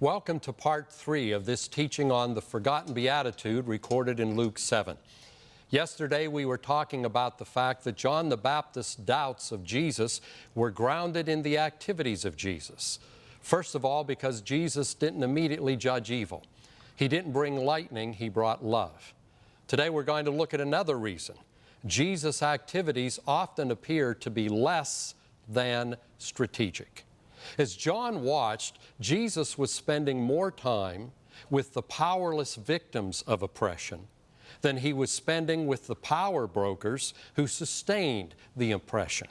Welcome to part 3 of this teaching on the forgotten beatitude recorded in Luke 7. Yesterday we were talking about the fact that John the Baptist's doubts of Jesus were grounded in the activities of Jesus. First of all, because Jesus didn't immediately judge evil. He didn't bring lightning, he brought love. Today we're going to look at another reason. Jesus' activities often appear to be less than strategic. As John watched, Jesus was spending more time with the powerless victims of oppression than he was spending with the power brokers who sustained the oppression.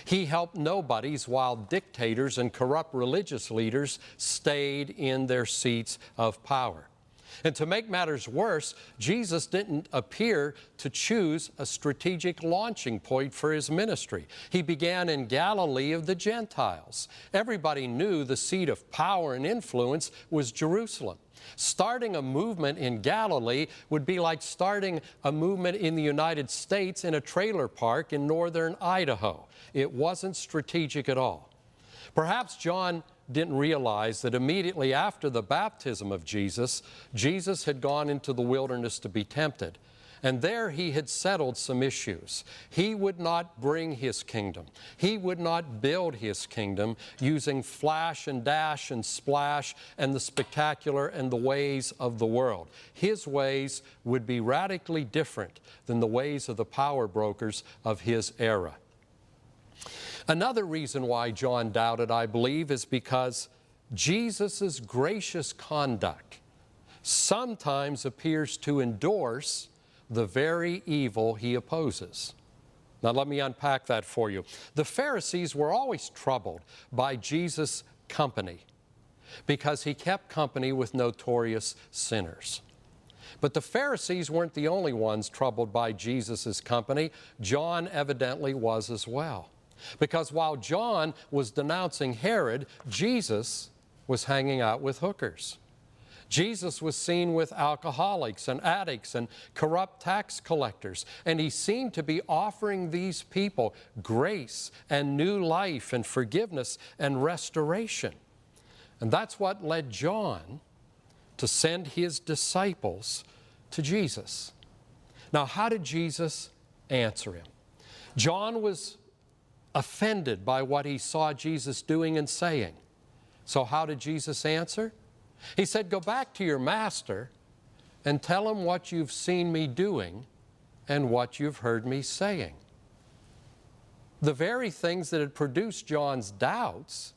He helped nobodies while dictators and corrupt religious leaders stayed in their seats of power. And to make matters worse, Jesus didn't appear to choose a strategic launching point for his ministry. He began in Galilee of the Gentiles. Everybody knew the seat of power and influence was Jerusalem. Starting a movement in Galilee would be like starting a movement in the United States in a trailer park in northern Idaho. It wasn't strategic at all. Perhaps John didn't realize that immediately after the baptism of Jesus, Jesus had gone into the wilderness to be tempted. And there he had settled some issues. He would not bring his kingdom. He would not build his kingdom using flash and dash and splash and the spectacular and the ways of the world. His ways would be radically different than the ways of the power brokers of his era. Another reason why John doubted, I believe, is because Jesus' gracious conduct sometimes appears to endorse the very evil he opposes. Now let me unpack that for you. The Pharisees were always troubled by Jesus' company because he kept company with notorious sinners. But the Pharisees weren't the only ones troubled by Jesus' company. John evidently was as well. Because while John was denouncing Herod, Jesus was hanging out with hookers. Jesus was seen with alcoholics and addicts and corrupt tax collectors, and he seemed to be offering these people grace and new life and forgiveness and restoration. And that's what led John to send his disciples to Jesus. Now, how did Jesus answer him? John was offended by what he saw Jesus doing and saying. So how did Jesus answer? He said, go back to your master and tell him what you've seen me doing and what you've heard me saying. The very things that had produced John's doubts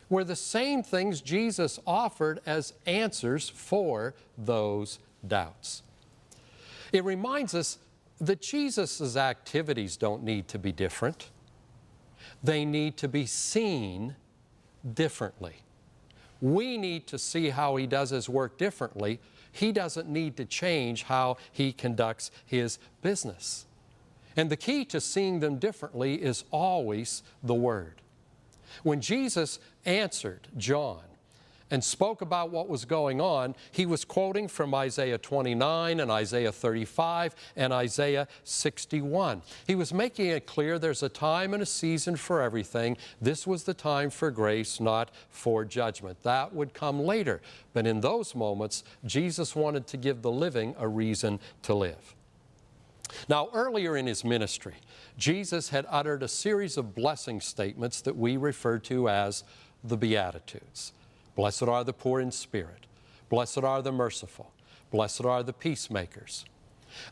were the same things Jesus offered as answers for those doubts. It reminds us that Jesus' activities don't need to be different. They need to be seen differently. We need to see how he does his work differently. He doesn't need to change how he conducts his business. And the key to seeing them differently is always the Word. When Jesus answered John and spoke about what was going on, he was quoting from Isaiah 29 and Isaiah 35 and Isaiah 61. He was making it clear there's a time and a season for everything. This was the time for grace, not for judgment. That would come later. But in those moments, Jesus wanted to give the living a reason to live. Now, earlier in his ministry, Jesus had uttered a series of blessing statements that we refer to as the Beatitudes. Blessed are the poor in spirit. Blessed are the merciful. Blessed are the peacemakers.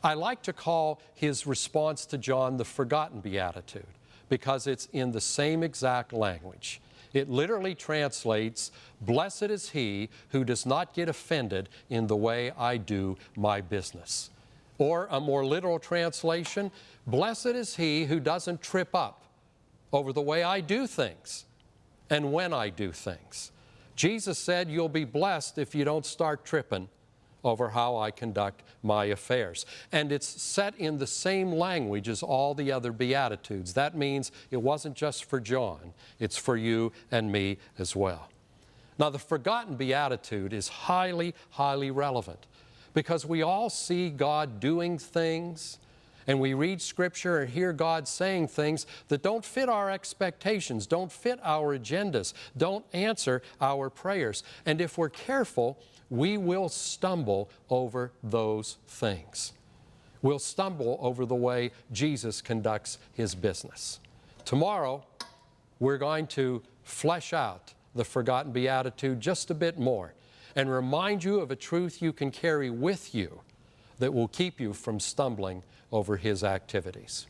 I like to call his response to John the forgotten beatitude because it's in the same exact language. It literally translates, blessed is he who does not get offended in the way I do my business. Or a more literal translation, blessed is he who doesn't trip up over the way I do things and when I do things. Jesus said, you'll be blessed if you don't start tripping over how I conduct my affairs. And it's set in the same language as all the other Beatitudes. That means it wasn't just for John, it's for you and me as well. Now, the forgotten Beatitude is highly, highly relevant because we all see God doing things And we read Scripture and hear God saying things that don't fit our expectations, don't fit our agendas, don't answer our prayers. And if we're careful, we will stumble over those things. We'll stumble over the way Jesus conducts His business. Tomorrow, we're going to flesh out the forgotten beatitude just a bit more and remind you of a truth you can carry with you that will keep you from stumbling over His activities.